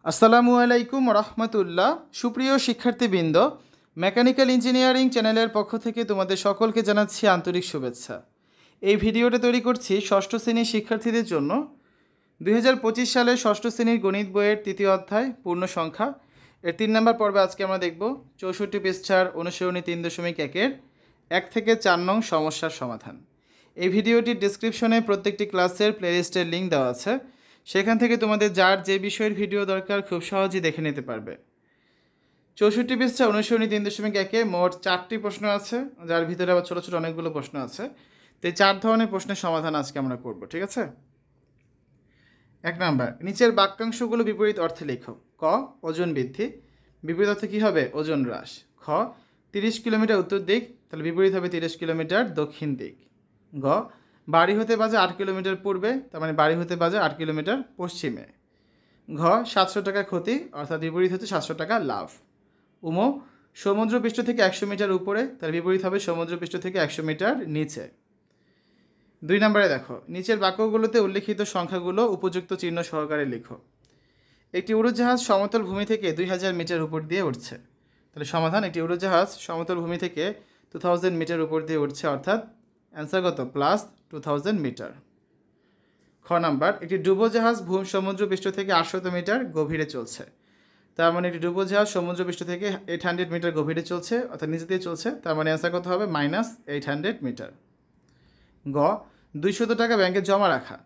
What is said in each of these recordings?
আসসালামু আলাইকুম রহমতুল্লাহ। সুপ্রিয় শিক্ষার্থীবৃন্দ, মেকানিক্যাল ইঞ্জিনিয়ারিং চ্যানেলের পক্ষ থেকে তোমাদের সকলকে জানাচ্ছি আন্তরিক শুভেচ্ছা। এই ভিডিওটা তৈরি করছি ষষ্ঠ শ্রেণীর শিক্ষার্থীদের জন্য। 2025 সালের ষষ্ঠ শ্রেণীর গণিত বইয়ের তৃতীয় অধ্যায় পূর্ণ সংখ্যা এর 3 নম্বর পর্বে আজকে আমরা দেখব 64 পৃষ্ঠার অনুশীলনী 3.1-এর 1 থেকে 4 নং সমস্যার সমাধান। এই ভিডিওটির ডেসক্রিপশনে প্রত্যেকটি ক্লাসের প্লেলিস্টের লিঙ্ক দেওয়া আছে, সেখান থেকে তোমাদের যার যে বিষয়ের ভিডিও দরকার খুব সহজেই দেখে নিতে পারবে। 64 পৃষ্ঠা অনুশীলনী 3.1-এ মোট 4টি প্রশ্ন আছে, যার ভিতরে আবার ছোটো ছোটো অনেকগুলো প্রশ্ন আছে। তো এই 4 ধরনের প্রশ্নের সমাধান আজকে আমরা করব, ঠিক আছে। 1 নাম্বার, নিচের বাক্যাংশগুলো বিপরীত অর্থে লেখো। ক, ওজন বৃদ্ধি, বিপরীত অর্থে কী হবে? ওজন হ্রাস। খ, 30 কিলোমিটার উত্তর দিক, তাহলে বিপরীত হবে 30 কিলোমিটার দক্ষিণ দিক। গ, বাড়ি হতে বাজে 8 কিলোমিটার পূর্বে, তার মানে বাড়ি হতে বাজে 8 কিলোমিটার পশ্চিমে। ঘ, 700 টাকা ক্ষতি, অর্থাৎ বিপরীত হচ্ছে 700 টাকা লাভ। উম, সমুদ্রপৃষ্ঠ থেকে 100 মিটার উপরে, তার বিপরীত হবে সমুদ্রপৃষ্ঠ থেকে 100 মিটার নিচে। 2 নম্বরে দেখো, নিচের বাক্যগুলোতে উল্লেখিত সংখ্যাগুলো উপযুক্ত চিহ্ন সহকারে লেখো। একটি উড়োজাহাজ সমতল ভূমি থেকে 2000 মিটার উপর দিয়ে উঠছে। তাহলে সমাধান, একটি উড়োজাহাজ সমতল ভূমি থেকে 2000 মিটার উপর দিয়ে উঠছে, অর্থাৎ অ্যান্সার কত? Plus 2000 metre. খ নাম্বার, একটি ডুবোজাহাজ সমুদ্রপৃষ্ঠ থেকে 800 মিটার গভীরে চলছে। তার মানে একটি ডুবোজাহাজ সমুদ্রপৃষ্ঠ থেকে 800 মিটার গভীরে চলছে, অর্থাৎ নিচে দিয়ে চলছে, তার মানে অ্যান্সার কত হবে? -800 মিটার। গ, 200 টাকা ব্যাংকে জমা রাখা,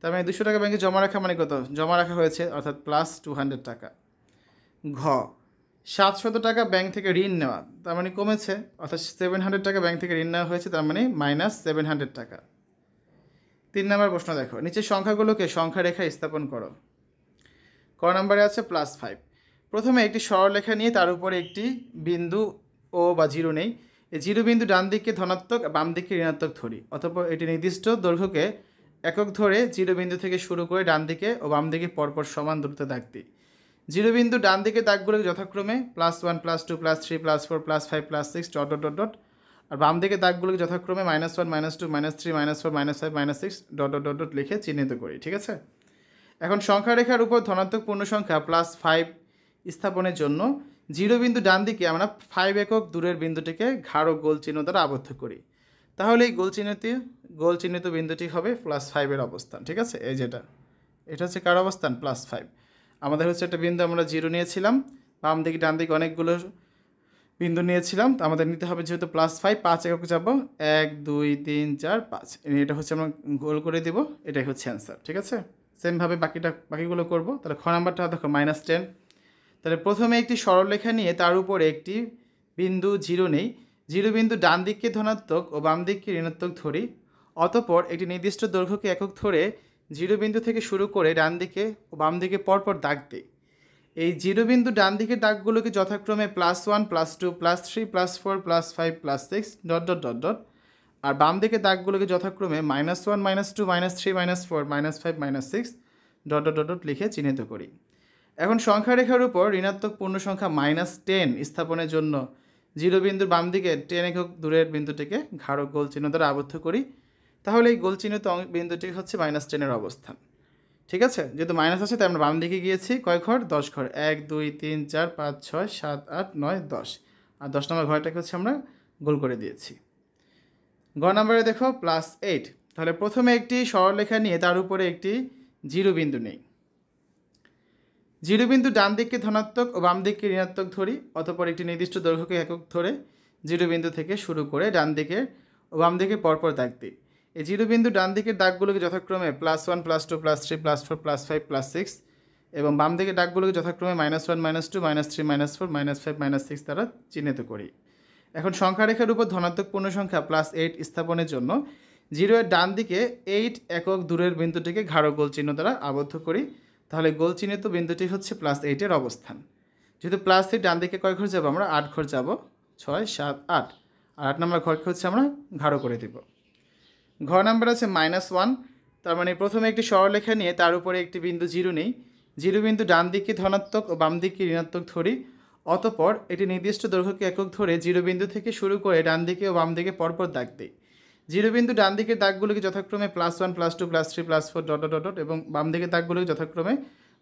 তার মানে 200 টাকা ব্যাংকে জমা রাখা মানে কত? জমা রাখা হয়েছে, অর্থাৎ প্লাস 200 টাকা। ঘ, 700 টাকা ব্যাংক থেকে ঋণ নেওয়া, তার মানে কমেছে, অর্থাৎ 700 টাকা ব্যাংক থেকে ঋণ নেওয়া হয়েছে, তার মানে -700 টাকা। 3 নম্বর প্রশ্ন দেখো, নিচের সংখ্যাগুলোকে সংখ্যা রেখায় স্থাপন করো। ক নম্বরে আছে +5। প্রথমে একটি সরলরেখা নিয়ে তার উপরে একটি বিন্দু ও বা জিরো নেই। এই জিরো বিন্দু ডান দিকে ধনাত্মক, বাম দিকে ঋণাত্মক ধরি। অতঃপর এটি নির্দিষ্ট দৈর্ঘ্যকে একক ধরে জিরো বিন্দু থেকে শুরু করে ডান দিকে ও বাম দিকে পরপর সমান দূরত্বে দাগ দিই। জিরো বিন্দু ডান দিকে দাগগুলোকে যথাক্রমে +1 +2 +3 +4 +5 +6 ডট ডট ডট ডট, আর বাম দিকে দাগগুলোকে যথাক্রমে -1 -2 -3 -4 -5 -6 ডট ডট ডট ডট লিখে চিহ্নিত করি, ঠিক আছে। এখন সংখ্যা রেখার উপর ধনাত্মক পূর্ণ সংখ্যা +5 স্থাপনের জন্য জিরো বিন্দু ডান দিকে আমরা 5 একক দূরের বিন্দুটিকে গাঢ় গোল চিহ্ন দ্বারা আবদ্ধ করি। তাহলে এই গোল চিহ্নিত বিন্দুটি হবে +5-এর অবস্থান, ঠিক আছে। এই যেটা, এটা হচ্ছে কার অবস্থান? +5। আমাদের হচ্ছে একটা বিন্দু আমরা জিরো নিয়েছিলাম, বাম দিকে ডান দিকে অনেকগুলো বিন্দু নিয়েছিলাম, তো আমাদের নিতে হবে যেহেতু +5, 5 একক যাব, 1 2 3 4 5, এটা হচ্ছে আমরা গোল করে দিব, এটাই হচ্ছে অ্যান্সার, ঠিক আছে। সেমভাবে বাকিগুলো করব। তাহলে খ নাম্বারটা দেখো -10। তাহলে প্রথমে একটি সরলরেখা নিয়ে তার উপরে একটি বিন্দু জিরো নেই। জিরো বিন্দু ডান দিককে ধনাত্মক ও বাম দিককে ঋণাত্মক ধরি। অতঃপর একটি নির্দিষ্ট দৈর্ঘ্যকে একক ধরে জিরো বিন্দু থেকে শুরু করে ডান দিকে ও বাম দিকে পরপর দাগ দিই। এই জিরো বিন্দু ডান দিকের দাগগুলোকে যথাক্রমে +1 +2 +3 +4 +5 +6 ডট ডট ডট ডট, আর বাম দিকের দাগগুলোকে যথাক্রমে -1 -2 -3 -4 -5 -6 ডট ডট ডট ডট লিখে চিহ্নিত করি। এখন সংখ্যা রেখার উপর ঋণাত্মক পূর্ণ সংখ্যা -10 স্থাপনের জন্য জিরো বিন্দুর বাম দিকে 10 একক দূরের বিন্দুটিকে গাঢ় গোল চিহ্ন দ্বারা আবদ্ধ করি। তাহলে এই গোল চিহ্নিত বিন্দুটি হচ্ছে -10-এর অবস্থান, ঠিক আছে। যেহেতু মাইনাস আছে তাই আমরা বাম দিকে গিয়েছি, কয় ঘর? 10 ঘর। 1 2 3 4 5 6 7 8 9 10, আর 10 নম্বর ঘরটাকে হচ্ছে আমরা গোল করে দিয়েছি। গ নম্বরে দেখো +8। তাহলে প্রথমে একটি সরলরেখা নিয়ে তার উপরে একটি জিরো বিন্দু নেই। জিরো বিন্দু ডান দিককে ধনাত্মক ও বাম দিককে ঋণাত্মক ধরি। অতঃপর একটি নির্দিষ্ট দৈর্ঘ্যকে একক ধরে জিরো বিন্দু থেকে শুরু করে ডান দিকে ও বাম দিকে পরপর দাগ দিই। এই জিরো বিন্দু ডান দিকের দাগগুলোকে যথাক্রমে +1 +2 +3 +4 +5 +6 এবং বাম দিকের দাগগুলোকে যথাক্রমে -1 -2 -3 -4 -5 -6 দ্বারা চিহ্নিত করি। এখন সংখ্যা রেখার উপর ধনাত্মক পূর্ণ সংখ্যা +8 স্থাপনের জন্য জিরো এর ডান দিকে 8 একক দূরের বিন্দুটিকে গাঢ় গোল চিহ্ন দ্বারা আবদ্ধ করি। তাহলে গোল চিহ্নিত বিন্দুটি হচ্ছে +8-এর অবস্থান। যেহেতু +8 ডান দিকে কয় ঘর যাব? আমরা 8 ঘর যাব, 6 7 8, আর 8 নম্বর ঘরকে হচ্ছে আমরা গাঢ় করে দিব। ঘর নাম্বার আছে -1। তার মানে প্রথমে একটি সরলরেখা নিয়ে তার উপরে একটি বিন্দু জিরো নেই। জিরো বিন্দু ডান দিকে ধনাত্মক ও বাম দিকে ঋণাত্মক ধরি। অতঃপর এটি নির্দিষ্ট দৈর্ঘ্যকে একক ধরে জিরো বিন্দু থেকে শুরু করে ডান দিকে ও বাম দিকে পরপর দাগ দিই। জিরো বিন্দু ডান দিকের দাগগুলোকে যথাক্রমে +1 +2 +3 +4 ডট ডট ডট এবং বাম দিকের দাগগুলোকে যথাক্রমে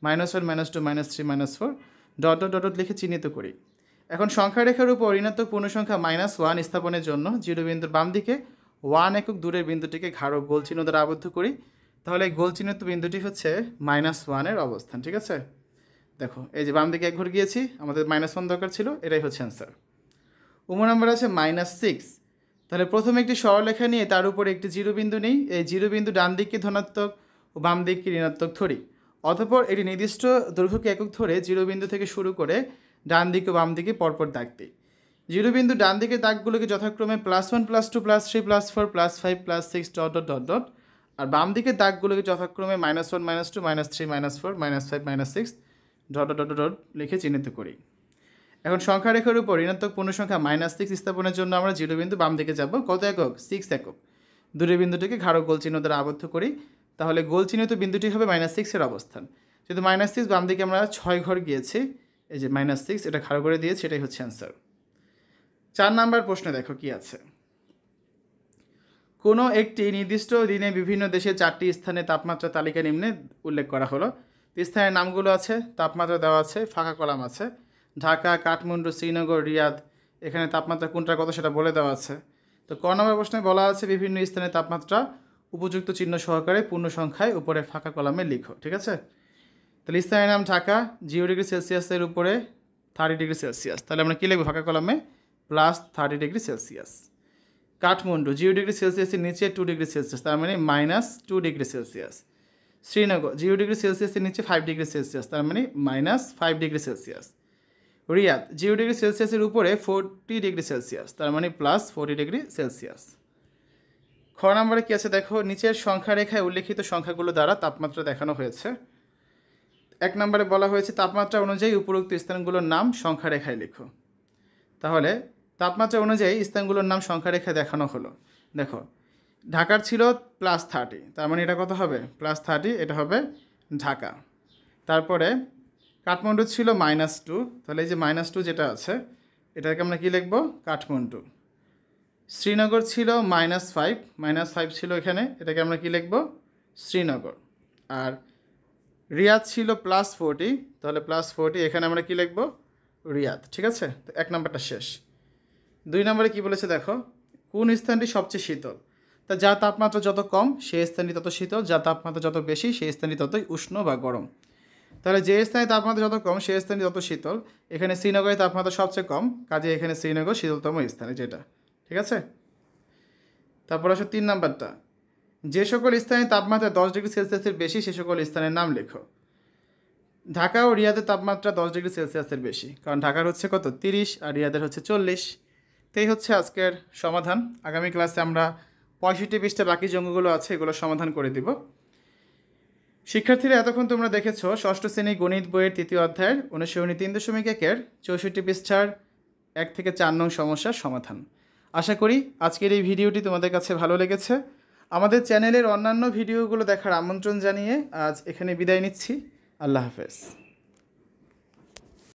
-1 -2 -3 -4 ডট ডট ডট ডট লিখে চিহ্নিত করি। এখন সংখ্যা রেখার উপর ঋণাত্মক পূর্ণ সংখ্যা -1 স্থাপনের জন্য 0 বিন্দুর বাম দিকে 1 একক দূরের বিন্দুটিকে ঘাড় গোল চিহ্ন দ্বারা আবদ্ধ করি। তাহলে এই গোল চিহ্নিত বিন্দুটি হচ্ছে -1 এর অবস্থান। ঠিক আছে, দেখো এই যে বাম দিকে এক ঘর গিয়েছি, আমাদের -1 দরকার ছিল, এটাই হচ্ছে অ্যান্সার। নাম্বার আছে -6। তাহলে প্রথমে একটি সরলরেখা নিয়ে তার উপরে একটি 0 বিন্দু নেই। এই 0 বিন্দু ডান দিকে ধনাত্মক ও বাম দিকে ঋণাত্মক ধরি। অতঃপর এটি নির্দিষ্ট দৈর্ঘ্যকে একক ধরে 0 বিন্দু থেকে শুরু করে ডান দিকে ও বাম দিকে পরপর দাগ দিই। 0 বিন্দু ডান দিকের দাগগুলোকে যথাক্রমে +1 +2 +3 +4 +5 +6 ডট ডট ডট ডট, আর বাম দিকের দাগগুলোকে যথাক্রমে -1 -2 -3 -4 -5 -6 ডট ডট ডট ডট লিখে চিহ্নিত করি। এখন সংখ্যা রেখার উপর ঋণাত্মক পূর্ণ সংখ্যা -6 স্থাপনের জন্য আমরা 0 বিন্দু বাম দিকে যাব। কত একক? 6 একক। দূরের বিন্দুটিকে ঘাড় গোল চিহ্ন দ্বারা আবদ্ধ করি। তাহলে গোল চিহ্নিত বিন্দুটি হবে -6 এর অবস্থান। যেহেতু -6 বাম দিকে আমরা 6 ঘর গিয়েছি, এই যে -6 এটা ঘাড় করে দিয়েছি, এটাই হচ্ছে অ্যান্সার। 4 নাম্বার প্রশ্নে দেখো কি আছে। কোনো একটি নির্দিষ্ট দিনে বিভিন্ন দেশের 4টি স্থানে তাপমাত্রা তালিকা নিম্নে উল্লেখ করা হলো। স্থানের নামগুলো আছে, তাপমাত্রা দেওয়া আছে, ফাঁকা কলাম আছে। ঢাকা, কাঠমান্ডু, শ্রীনগর, রিয়াদ, এখানে তাপমাত্রা কোনটা কত সেটা বলে দেওয়া আছে। তো ক নম্বর প্রশ্নে বলা আছে বিভিন্ন স্থানে তাপমাত্রা উপযুক্ত চিহ্ন সহকারে পূর্ণ সংখ্যায় উপরে ফাঁকা কলামে লিখো। ঠিক আছে, তাহলে স্থানের নাম ঢাকা, 0 ডিগ্রি সেলসিয়াসের উপরে 30 ডিগ্রি সেলসিয়াস, তাহলে আমরা কী লিখবো ফাঁকা কলামে? +30 ডিগ্রি সেলসিয়াস। কাঠমান্ডু 0 ডিগ্রি সেলসিয়াসের নিচে 2 ডিগ্রি সেলসিয়াস, তার মানে -2 ডিগ্রি সেলসিয়াস। শ্রীনগর 0 ডিগ্রি সেলসিয়াসের নিচে 5 ডিগ্রি সেলসিয়াস, তার মানে -5 ডিগ্রি সেলসিয়াস। রিয়াদ 0 ডিগ্রি সেলসিয়াসের উপরে 40 ডিগ্রি সেলসিয়াস, তার মানে +40 ডিগ্রি সেলসিয়াস। খ নম্বরে কী আছে দেখো, নিচের সংখ্যা রেখায় উল্লেখিত সংখ্যাগুলো দ্বারা তাপমাত্রা দেখানো হয়েছে। 1 নম্বরে বলা হয়েছে তাপমাত্রা অনুযায়ী উপরোক্ত স্থানগুলোর নাম সংখ্যা রেখায় লেখো। তাহলে তাপমাত্রা অনুযায়ী স্থানগুলোর নাম সংখ্যা রেখায় দেখানো হলো। দেখো ঢাকার ছিল +30, তার মানে এটা কত হবে? +30, এটা হবে ঢাকা। তারপরে কাঠমান্ডু ছিল -2, তাহলে এই যে -2 যেটা আছে এটাকে আমরা কী লিখব? কাঠমান্ডু। শ্রীনগর ছিল -5 ছিল এখানে, এটাকে আমরা কী লিখব? শ্রীনগর। আর রিয়াদ ছিল +40, তাহলে +40, এখানে আমরা কী লিখব? রিয়াদ। ঠিক আছে, তো 1 নম্বরটা শেষ। 2 নম্বরে কী বলেছে দেখো, কোন স্থানটি সবচেয়ে শীতল? তা যার তাপমাত্রা যত কম সেই স্থানটি তত শীতল, যার তাপমাত্রা যত বেশি সেই স্থানটি ততই উষ্ণ বা গরম। তাহলে যে স্থানে তাপমাত্রা যত কম সেই স্থানটি তত শীতল। এখানে শ্রীনগরের তাপমাত্রা সবচেয়ে কম, কাজে এখানে শ্রীনগর শীতলতম স্থানে যেটা। ঠিক আছে, তারপর আসো 3 নাম্বারটা, যে সকল স্থানে তাপমাত্রা 10 ডিগ্রি সেলসিয়াসের বেশি সে সকল স্থানের নাম লেখো। ঢাকা ও রিয়াদের তাপমাত্রা 10 ডিগ্রি সেলসিয়াসের বেশি, কারণ ঢাকার হচ্ছে কত? 30 আর রিয়াদের হচ্ছে 40। তাই হচ্ছে আজকের সমাধান। আগামী ক্লাসে আমরা 65 পৃষ্ঠা বাকি যে অঙ্কগুলো আছে এগুলো সমাধান করে দিব। শিক্ষার্থীরা এতক্ষণ তোমরা দেখেছো ষষ্ঠ শ্রেণী গণিত বইয়ের 3য় অধ্যায়ের অনুশীলনী 3.1-এর 64 পৃষ্ঠার 1 থেকে 4 নং সমস্যার সমাধান। আশা করি আজকের এই ভিডিওটি তোমাদের কাছে ভালো লেগেছে। আমাদের চ্যানেলের অন্যান্য ভিডিওগুলো দেখার আমন্ত্রণ জানিয়ে আজ এখানে বিদায় নিচ্ছি। আল্লাহ হাফেজ।